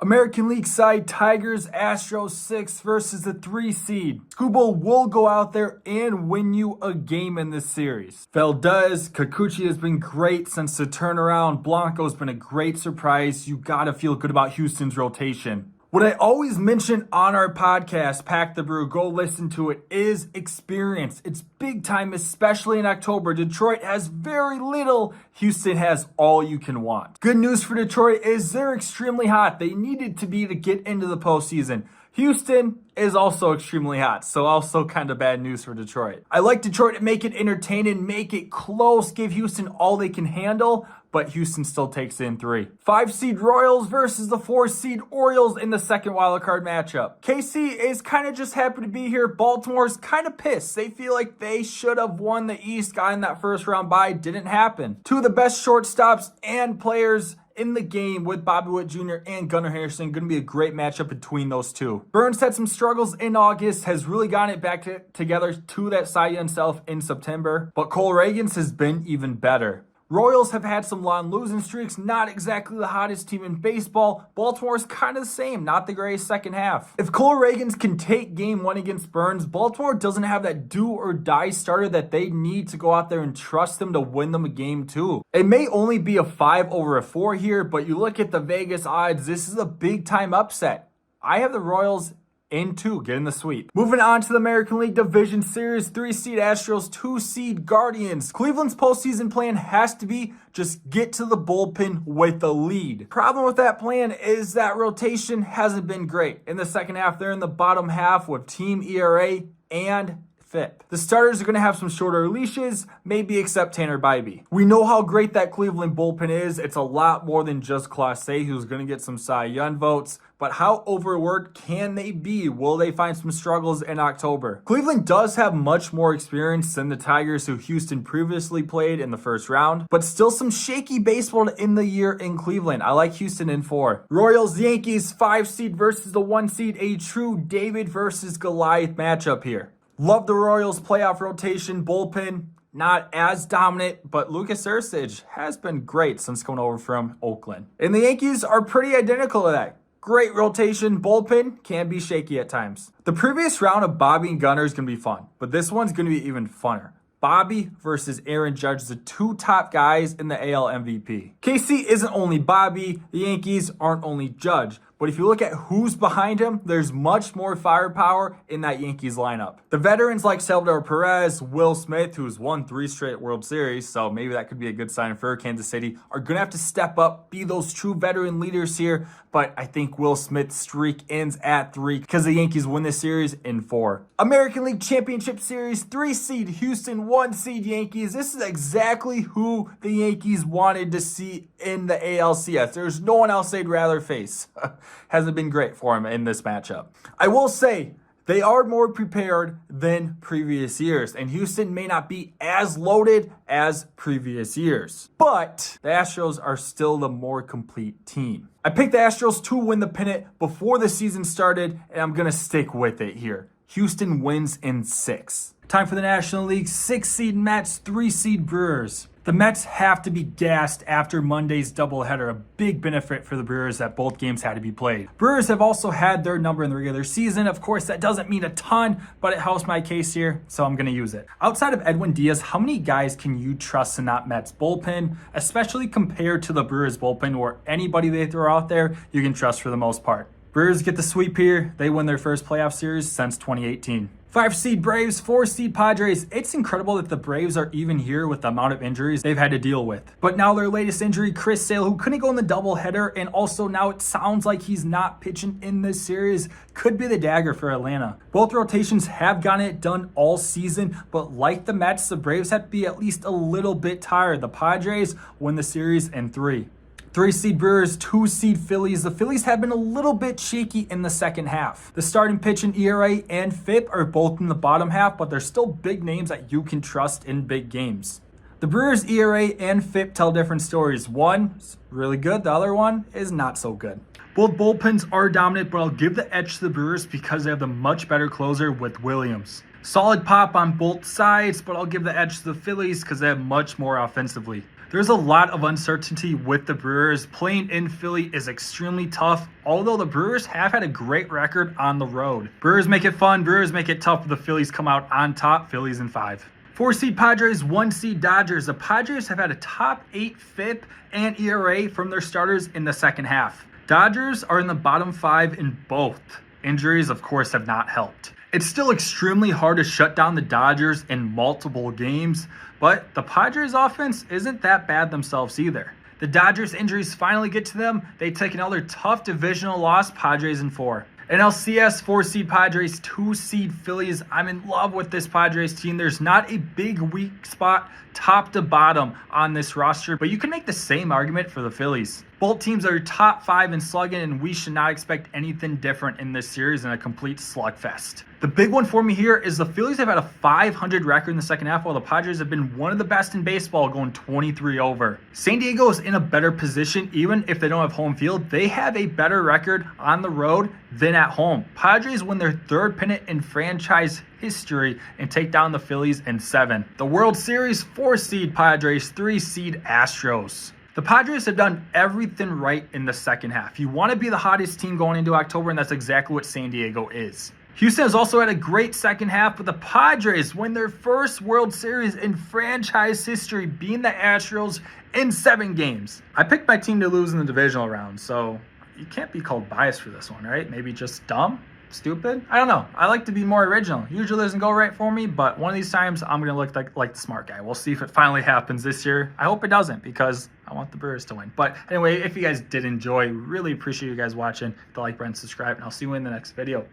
American League side Tigers, Astros 6 versus the 3 seed. Scoobo will go out there and win you a game in this series. Valdez, Kikuchi has been great since the turnaround. Blanco's been a great surprise. You gotta feel good about Houston's rotation. What I always mention on our podcast, Pack the Brew, go listen to it, is experience. It's big time, especially in October. Detroit has very little. Houston has all you can want. Good news for Detroit is they're extremely hot. They needed to be to get into the postseason. Houston is also extremely hot, so also kind of bad news for Detroit. I like Detroit to make it entertaining, make it close, give Houston all they can handle, but Houston still takes in 3. 5 seed Royals versus the 4 seed Orioles in the second wildcard matchup. KC is kind of just happy to be here. Baltimore's kind of pissed. They feel like they should have won the East, got in that first round bye. Didn't happen. 2 of the best shortstops and players in the game with Bobby Witt Jr. and Gunnar Henderson. Going to be a great matchup between those two. Burns had some struggles in August, has really gotten it back together to that Cy Young self in September, but Cole Reagans has been even better. Royals have had some long losing streaks, not exactly the hottest team in baseball. Baltimore's kind of the same, not the greatest second half. If Cole Reagans can take game 1 against Burns, Baltimore doesn't have that do or die starter that they need to go out there and trust them to win them a game 2. It may only be a 5 over a 4 here, but you look at the Vegas odds, this is a big time upset. I have the Royals in 2, getting the sweep. Moving on to the American League Division Series, 3 seed Astros, 2 seed Guardians. Cleveland's postseason plan has to be just get to the bullpen with the lead. Problem with that plan is that rotation hasn't been great. In the second half, they're in the bottom half with team ERA and FIP. The starters are going to have some shorter leashes, maybe except Tanner Bybee. We know how great that Cleveland bullpen is. It's a lot more than just Clase, who's going to get some Cy Young votes. But how overworked can they be? Will they find some struggles in October? Cleveland does have much more experience than the Tigers, who Houston previously played in the first round, but still some shaky baseball in the year in Cleveland. I like Houston in 4. Royals, Yankees, 5 seed versus the 1 seed, a true David versus Goliath matchup here. Love the Royals playoff rotation, bullpen, not as dominant, but Lucas Erceg has been great since coming over from Oakland. And the Yankees are pretty identical to that. Great rotation, bullpen can be shaky at times. The previous round of Bobby and Gunnar is going to be fun, but this one's going to be even funner. Bobby versus Aaron Judge, the 2 top guys in the AL MVP. KC isn't only Bobby, the Yankees aren't only Judge, but if you look at who's behind him, there's much more firepower in that Yankees lineup. The veterans like Salvador Perez, Will Smith, who's won 3 straight World Series, so maybe that could be a good sign for Kansas City, are going to have to step up, be those true veteran leaders here, but I think Will Smith's streak ends at 3 because the Yankees win this series in 4. American League Championship Series, 3 seed Houston, 1 seed Yankees. This is exactly who the Yankees wanted to see in the ALCS. There's no one else they'd rather face. Hasn't been great for him in this matchup. I will say, they are more prepared than previous years, and Houston may not be as loaded as previous years. But the Astros are still the more complete team. I picked the Astros to win the pennant before the season started, and I'm going to stick with it here. Houston wins in 6. Time for the National League. 6 seed Mets, 3 seed Brewers. The Mets have to be gassed after Monday's doubleheader, a big benefit for the Brewers that both games had to be played. Brewers have also had their number in the regular season. Of course, that doesn't mean a ton, but it helps my case here, so I'm going to use it. Outside of Edwin Diaz, how many guys can you trust in that Mets bullpen, especially compared to the Brewers bullpen, where anybody they throw out there, you can trust for the most part? Brewers get the sweep here. They win their first playoff series since 2018. 5 seed Braves, 4 seed Padres. It's incredible that the Braves are even here with the amount of injuries they've had to deal with. But now their latest injury, Chris Sale, who couldn't go in the doubleheader, and also now it sounds like he's not pitching in this series, could be the dagger for Atlanta. Both rotations have gotten it done all season, but like the Mets, the Braves have to be at least a little bit tired. The Padres win the series in 3. 3 seed Brewers, 2 seed Phillies. The Phillies have been a little bit shaky in the second half. The starting pitching ERA and FIP are both in the bottom half, but they're still big names that you can trust in big games. The Brewers' ERA and FIP tell different stories. One is really good, the other one is not so good. Both bullpens are dominant, but I'll give the edge to the Brewers because they have the much better closer with Williams. Solid pop on both sides, but I'll give the edge to the Phillies because they have much more offensively. There's a lot of uncertainty with the Brewers. Playing in Philly is extremely tough, although the Brewers have had a great record on the road. Brewers make it fun, Brewers make it tough, but the Phillies come out on top. Phillies in 5. 4 seed Padres, 1 seed Dodgers. The Padres have had a top 8 FIP and ERA from their starters in the second half. Dodgers are in the bottom 5 in both. Injuries, of course, have not helped. It's still extremely hard to shut down the Dodgers in multiple games, but the Padres offense isn't that bad themselves either. The Dodgers injuries finally get to them. They take another tough divisional loss, Padres in 4. NLCS, 4 seed Padres, 2 seed Phillies. I'm in love with this Padres team. There's not a big weak spot top to bottom on this roster, but you can make the same argument for the Phillies. Both teams are top 5 in slugging, and we should not expect anything different in this series than a complete slugfest. The big one for me here is the Phillies have had a 500 record in the second half, while the Padres have been one of the best in baseball, going 23 over. San Diego is in a better position, even if they don't have home field. They have a better record on the road than at home. Padres win their 3rd pennant in franchise history and take down the Phillies in 7. The World Series, 4 seed Padres, 3 seed Astros. The Padres have done everything right in the second half. You want to be the hottest team going into October, and that's exactly what San Diego is. Houston has also had a great second half, but the Padres win their first World Series in franchise history, beating the Astros in 7 games. I picked my team to lose in the divisional round, so you can't be called biased for this one, right? Maybe just dumb? Stupid? I don't know. I like to be more original. Usually doesn't go right for me, but one of these times I'm going to look like the smart guy. We'll see if it finally happens this year. I hope it doesn't, because I want the Brewers to win. But anyway, if you guys did enjoy, really appreciate you guys watching. Hit the like button, subscribe, and I'll see you in the next video.